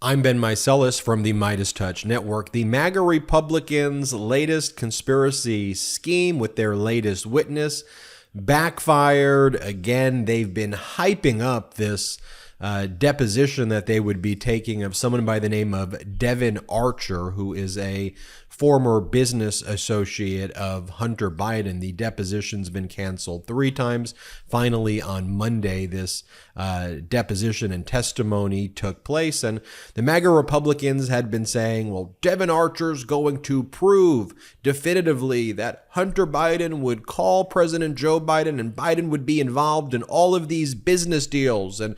I'm Ben Meiselas from the MeidasTouch Network. The MAGA Republicans' latest conspiracy scheme with their latest witness backfired. Again, they've been hyping up this deposition that they would be taking of someone by the name of Devon Archer, who is a former business associate of Hunter Biden. The deposition's been canceled 3 times. Finally, on Monday, this deposition and testimony took place, and the MAGA Republicans had been saying, well, Devon Archer's going to prove definitively that Hunter Biden would call President Joe Biden and Biden would be involved in all of these business deals, and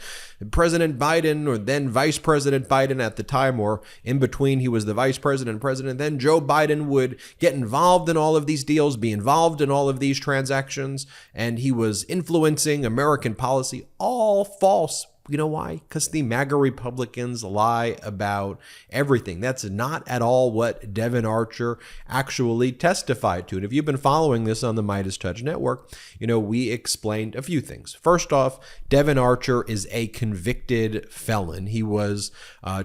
President Biden, or then Vice President Biden at the time, or in between, he was the Vice President and President, then Joe Biden would get involved in all of these deals, be involved in all of these transactions, and he was influencing American policy. All false. You know why? Because the MAGA Republicans lie about everything. That's not at all what Devon Archer actually testified to. And if you've been following this on the MeidasTouch Network, you know, we explained a few things. First off, Devon Archer is a convicted felon. He was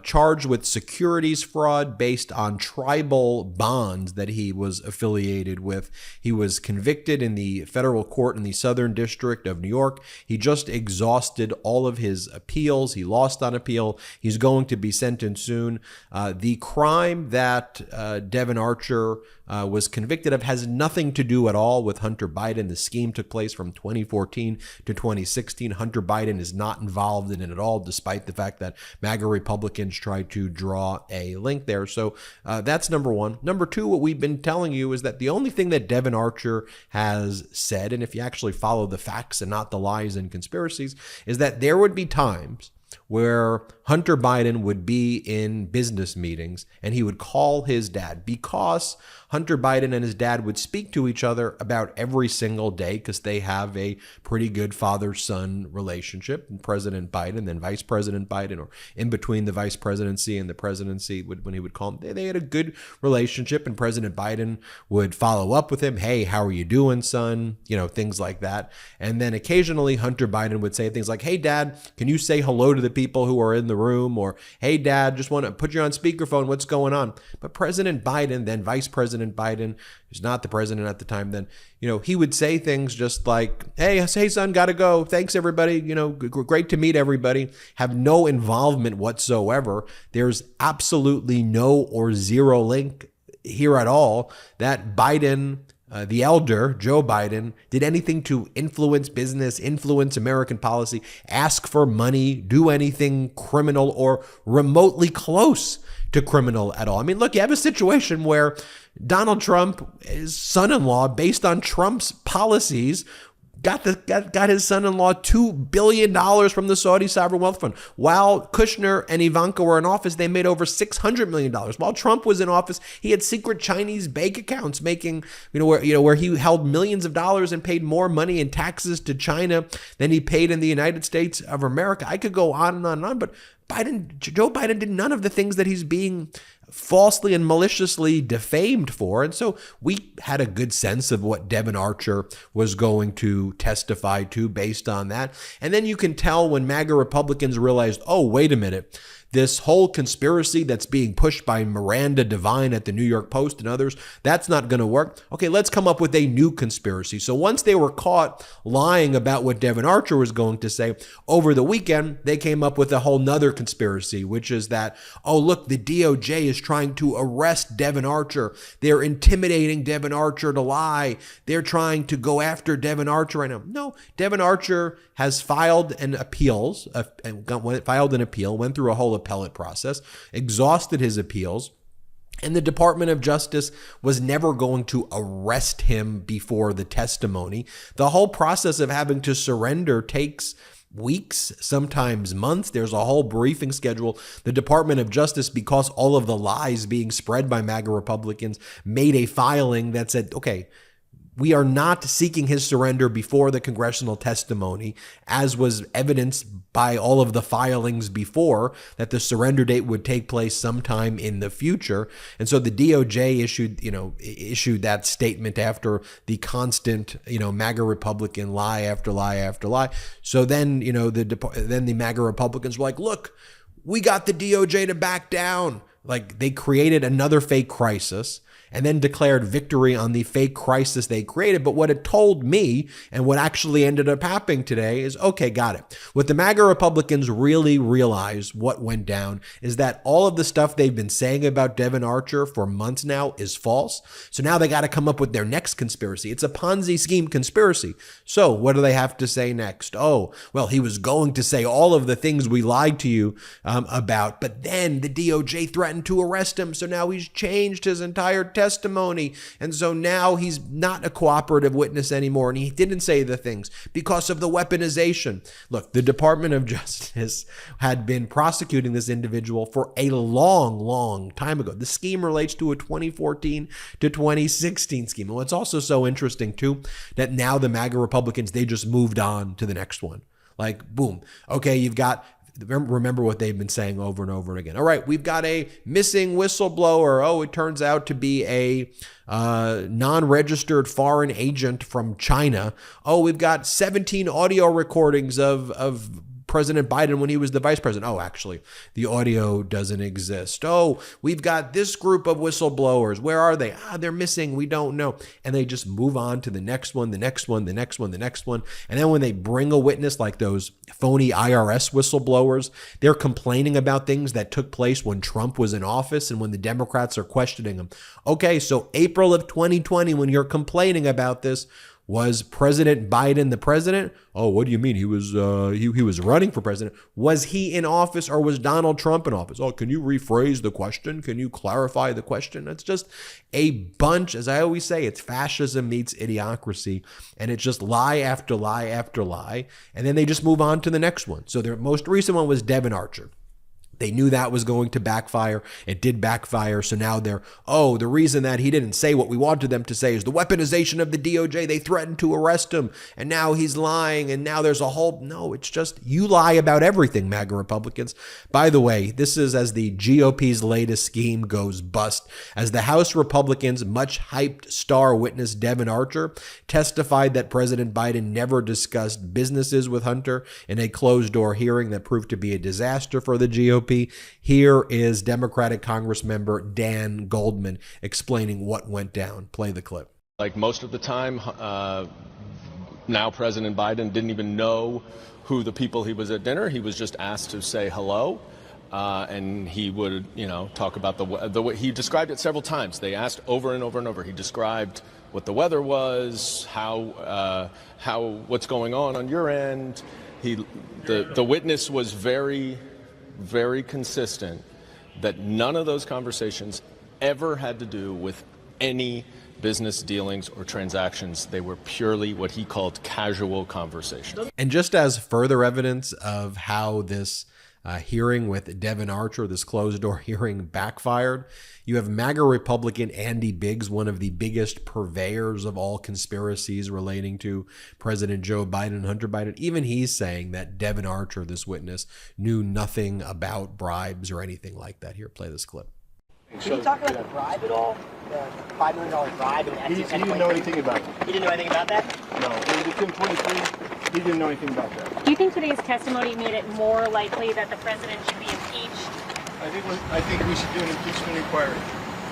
charged with securities fraud based on tribal bonds that he was affiliated with. He was convicted in the federal court in the Southern District of New York. He just exhausted all of his appeals. He lost on appeal. He's going to be sentenced soon. The crime that Devon Archer was convicted of has nothing to do at all with Hunter Biden. The scheme took place from 2014 to 2016. Hunter Biden is not involved in it at all, despite the fact that MAGA Republicans tried to draw a link there. So that's number one. Number two, what we've been telling you is that the only thing that Devon Archer has said, and if you actually follow the facts and not the lies and conspiracies, is that there would be times where Hunter Biden would be in business meetings and he would call his dad, because Hunter Biden and his dad would speak to each other about every single day because they have a pretty good father-son relationship. And President Biden, then Vice President Biden, or in between the vice presidency and the presidency, when he would call him, they had a good relationship, and President Biden would follow up with him. Hey, how are you doing, son? You know, things like that. And then occasionally Hunter Biden would say things like, hey, Dad, can you say hello to the people who are in the room? Or, hey, Dad, just want to put you on speakerphone. What's going on? But President Biden, then Vice President Biden, who's not the president at the time, then, you know, he would say things just like, hey, son, gotta go. Thanks, everybody. You know, great to meet everybody. Have no involvement whatsoever. There's absolutely no or zero link here at all that Biden, the elder, Joe Biden, did anything to influence business, influence American policy, ask for money, do anything criminal or remotely close to criminal at all. I mean, look, you have a situation where Donald Trump, his son-in-law, based on Trump's policies, got his son-in-law $2 billion from the Saudi Sovereign Wealth Fund. While Kushner and Ivanka were in office, they made over $600 million. While Trump was in office, he had secret Chinese bank accounts making, where he held millions of dollars and paid more money in taxes to China than he paid in the United States of America. I could go on and on and on, but Joe Biden did none of the things that he's being falsely and maliciously defamed for. And so we had a good sense of what Devon Archer was going to testify to based on that. And then you can tell when MAGA Republicans realized, oh, wait a minute, this whole conspiracy that's being pushed by Miranda Devine at the New York Post and others, that's not going to work. Okay, let's come up with a new conspiracy. So once they were caught lying about what Devon Archer was going to say, over the weekend, they came up with a whole nother conspiracy, which is that, oh, look, the DOJ is trying to arrest Devon Archer. They're intimidating Devon Archer to lie. They're trying to go after Devon Archer right now. No, Devon Archer has filed an appeal, went through a whole appellate process, exhausted his appeals, and the Department of Justice was never going to arrest him before the testimony. The whole process of having to surrender takes weeks, sometimes months. There's a whole briefing schedule. The Department of Justice, because all of the lies being spread by MAGA Republicans, made a filing that said, okay, we are not seeking his surrender before the congressional testimony, as was evidenced by all of the filings before, that the surrender date would take place sometime in the future. And so the DOJ issued that statement after the constant, MAGA Republican lie after lie after lie. So then, then the MAGA Republicans were like, look, we got the DOJ to back down. Like, they created another fake crisis and then declared victory on the fake crisis they created. But what it told me and what actually ended up happening today is, okay, got it. What the MAGA Republicans really realized what went down is that all of the stuff they've been saying about Devon Archer for months now is false. So now they got to come up with their next conspiracy. It's a Ponzi scheme conspiracy. So what do they have to say next? Oh, well, he was going to say all of the things we lied to you about, but then the DOJ threatened to arrest him. So now he's changed his entire testimony. And so now he's not a cooperative witness anymore. And he didn't say the things because of the weaponization. Look, the Department of Justice had been prosecuting this individual for a long, long time ago. The scheme relates to a 2014 to 2016 scheme. And what's also so interesting too, that now the MAGA Republicans, they just moved on to the next one. Like, boom. Okay, you've got, remember what they've been saying over and over again. All right, we've got a missing whistleblower. Oh, it turns out to be a non-registered foreign agent from China. Oh, we've got 17 audio recordings of President Biden when he was the vice president. Oh, actually, the audio doesn't exist. Oh, we've got this group of whistleblowers. Where are they? They're missing. We don't know. And they just move on to the next one, the next one, the next one, the next one. And then when they bring a witness like those phony IRS whistleblowers, they're complaining about things that took place when Trump was in office and when the Democrats are questioning him. Okay, so April of 2020, when you're complaining about this, was President Biden the president? Oh, what do you mean? He was running for president. Was he in office or was Donald Trump in office? Oh, can you rephrase the question? Can you clarify the question? It's just a bunch, as I always say, it's fascism meets idiocracy, and it's just lie after lie after lie, and then they just move on to the next one. So their most recent one was Devon Archer. They knew that was going to backfire. It did backfire. So now they're, oh, the reason that he didn't say what we wanted them to say is the weaponization of the DOJ. They threatened to arrest him. And now he's lying. And now there's a whole, no, it's just you lie about everything, MAGA Republicans. By the way, this is as the GOP's latest scheme goes bust. As the House Republicans' much hyped star witness Devon Archer testified that President Biden never discussed businesses with Hunter in a closed-door hearing that proved to be a disaster for the GOP. Here is Democratic Congressmember Dan Goldman explaining what went down. Play the clip. Like most of the time, now President Biden didn't even know who the people he was at dinner. He was just asked to say hello. And he would, talk about the way he described it several times. They asked over and over and over. He described what the weather was, what's going on your end. The witness was very consistent that none of those conversations ever had to do with any business dealings or transactions. They were purely what he called casual conversations. And just as further evidence of how this hearing with Devon Archer, this closed-door hearing, backfired, you have MAGA Republican Andy Biggs, one of the biggest purveyors of all conspiracies relating to President Joe Biden and Hunter Biden. Even he's saying that Devon Archer, this witness, knew nothing about bribes or anything like that. Here, play this clip. Can you talk about the bribe at all? The $5 million bribe? He didn't know anything about it. He didn't know anything about that? No, it was in 23. He didn't know anything about that. Do you think today's testimony made it more likely that the president should be impeached? I think we should do an impeachment inquiry.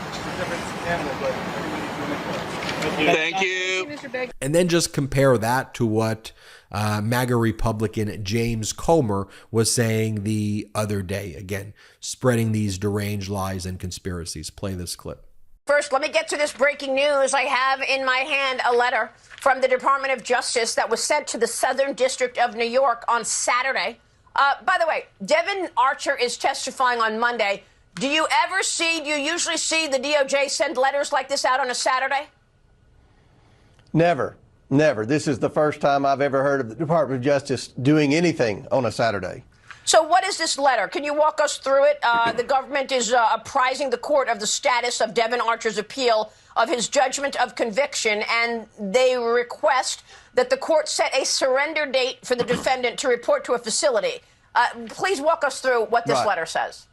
It's a different animal, but I think we need to do an inquiry. Thank you. Mr. Biggs. And then just compare that to what MAGA Republican James Comer was saying the other day. Again, spreading these deranged lies and conspiracies. Play this clip. First, let me get to this breaking news. I have in my hand a letter from the Department of Justice that was sent to the Southern District of New York on Saturday. By the way, Devon Archer is testifying on Monday. Do you usually see the DOJ send letters like this out on a Saturday? Never. This is the first time I've ever heard of the Department of Justice doing anything on a Saturday. So what is this letter? Can you walk us through it? The government is apprising the court of the status of Devon Archer's appeal of his judgment of conviction, and they request that the court set a surrender date for the defendant to report to a facility. Please walk us through what this letter says.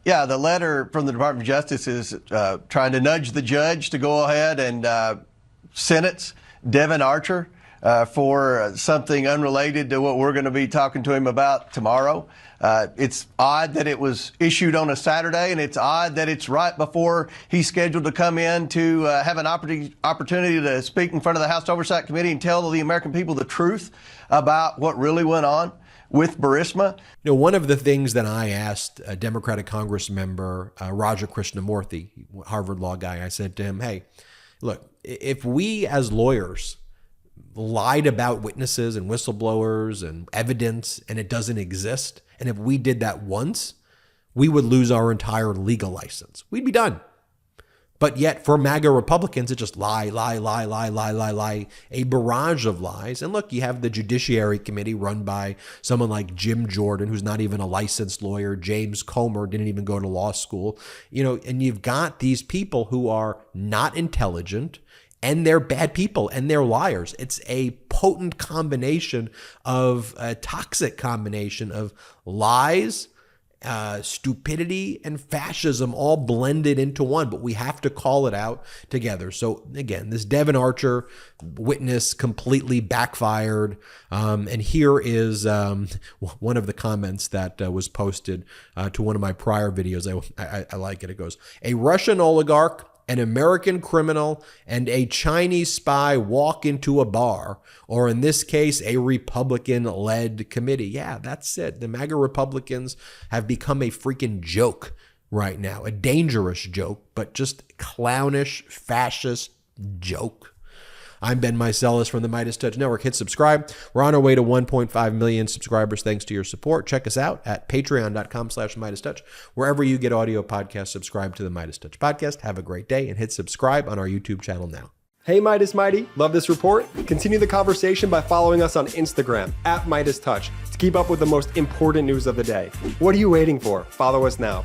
Yeah, the letter from the Department of Justice is trying to nudge the judge to go ahead and sentence Devon Archer for something unrelated to what we're going to be talking to him about tomorrow. It's odd that it was issued on a Saturday, and it's odd that it's right before he's scheduled to come in to have an opportunity to speak in front of the House Oversight Committee and tell the American people the truth about what really went on with Burisma. You know, one of the things that I asked a Democratic Congress member, Raja Krishnamurthy, Harvard law guy, I said to him, hey, look, if we as lawyers lied about witnesses and whistleblowers and evidence and it doesn't exist, and if we did that once, we would lose our entire legal license. We'd be done. But yet for MAGA Republicans, it just lie, a barrage of lies. And look, you have the Judiciary Committee run by someone like Jim Jordan, who's not even a licensed lawyer. James Comer didn't even go to law school. You know, and you've got these people who are not intelligent, and they're bad people, and they're liars. It's a potent combination of a toxic combination of lies, stupidity, and fascism all blended into one, but we have to call it out together. So again, this Devon Archer witness completely backfired. And here is one of the comments that was posted to one of my prior videos. I like it. It goes, a Russian oligarch, an American criminal, and a Chinese spy walk into a bar, or in this case, a Republican-led committee. Yeah, that's it. The MAGA Republicans have become a freaking joke right now, a dangerous joke, but just clownish, fascist joke. I'm Ben Meiselas from the MeidasTouch Network. Hit subscribe. We're on our way to 1.5 million subscribers thanks to your support. Check us out at patreon.com/MeidasTouch. Wherever you get audio podcasts, subscribe to the MeidasTouch podcast. Have a great day and hit subscribe on our YouTube channel now. Hey Meidas Mighty, love this report? Continue the conversation by following us on Instagram at MeidasTouch to keep up with the most important news of the day. What are you waiting for? Follow us now.